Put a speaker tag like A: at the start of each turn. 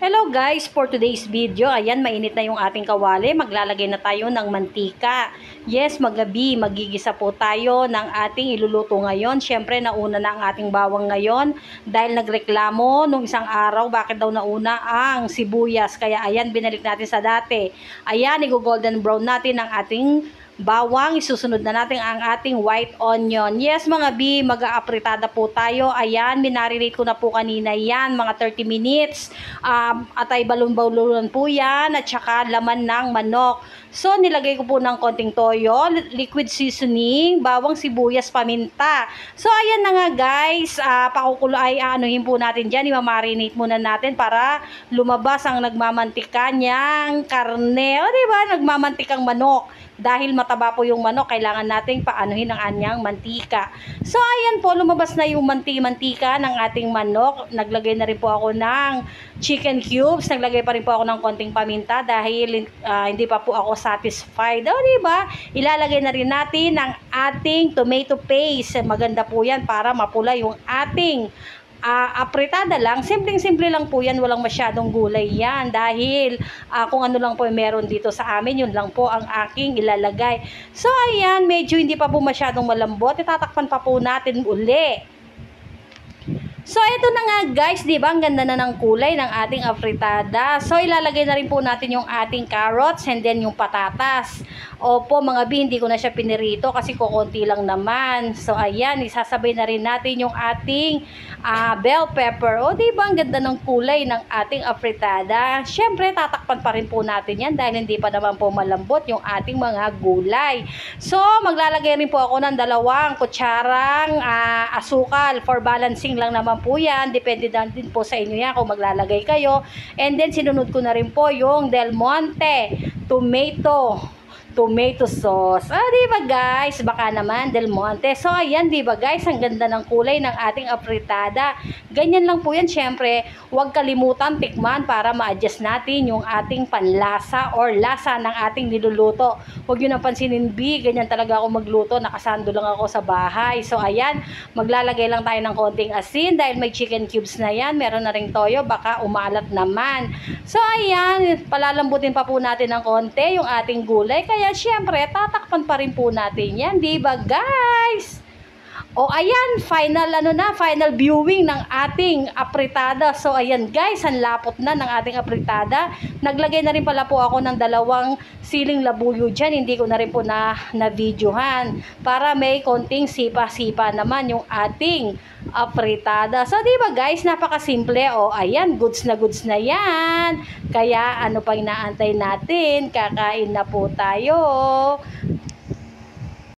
A: Hello guys, for today's video, ayan, mainit na yung ating kawali. Maglalagay na tayo ng mantika. Yes, magigisa po tayo ng ating iluluto ngayon. Syempre, nauna na ang ating bawang ngayon dahil nagreklamo nung isang araw bakit daw nauna ang sibuyas. Kaya ayan, binalik natin sa dati. Ayan, i-golden brown natin ang ating bawang. Isusunod na natin ang ating white onion. Yes mga B, mag-aapritada po tayo. Ayan, minarinate ko na po kanina yan, mga 30 minutes. Atay balon-balon po yan, at saka laman ng manok. So, nilagay ko po ng konting toyo, liquid seasoning, bawang, sibuyas, paminta. So, ayan na nga guys, pakukulo ay anuhin po natin dyan, imamarinate muna natin para lumabas ang nagmamantika niyang karne. O diba, nagmamantikang manok. Dahil mataba po yung manok, kailangan nating paanuhin ang anyang mantika. So, ayan po, lumabas na yung mantika ng ating manok. Naglagay na rin po ako ng chicken cubes. Naglagay pa rin po ako ng konting paminta dahil hindi pa po ako satisfied. O, diba? Ilalagay na rin natin ang ating tomato paste. Maganda po yan para mapula yung ating apritada lang. Simpleng-simple lang po yan, walang masyadong gulay yan dahil kung ano lang po meron dito sa amin, yun lang po ang aking ilalagay. So ayan, medyo hindi pa po masyadong malambot, itatakpan pa po natin uli. So, ito na nga guys, di ba? Ang ganda na ng kulay ng ating afritada. So, ilalagay na rin po natin yung ating carrots and then yung patatas. Opo, mga B, hindi ko na siya pinirito kasi kukunti lang naman. So, ayan, isasabay na rin natin yung ating bell pepper. O, di ba? Ang ganda ng kulay ng ating afritada. Siyempre, tatakpan pa rin po natin yan dahil hindi pa naman po malambot yung ating mga gulay. So, maglalagay rin po ako ng 2 kutsarang asukal for balancing lang naman po yan. Depende din po sa inyo yan kung maglalagay kayo. And then sinunod ko na rin po yung Del Monte tomato sauce. Diba guys? Baka naman Del Monte. So ayan, diba guys? Ang ganda ng kulay ng ating apritada. Ganyan lang po yan. Syempre, huwag kalimutan tikman para ma-adjust natin yung ating panlasa or lasa ng ating niluluto. Huwag nyo nang pansinin B, ganyan talaga ako magluto. Nakasando lang ako sa bahay. So ayan, maglalagay lang tayo ng konting asin dahil may chicken cubes na yan. Meron na ring toyo, baka umalat naman. So ayan, palalambutin pa po natin ng konti yung ating gulay. Kaya syempre, tatakpan pa rin po natin yan, di ba guys? O ayan, final viewing ng ating apritada. So ayan guys, ang lapot na ng ating apritada. Naglagay na rin pala po ako ng 2 siling labuyo dyan. Hindi ko na rin po na-videohan para may konting sipa-sipa naman yung ating apritada. So di ba guys, napakasimple. O ayan, goods na yan. Kaya ano pang inaantay natin? Kakain na po tayo.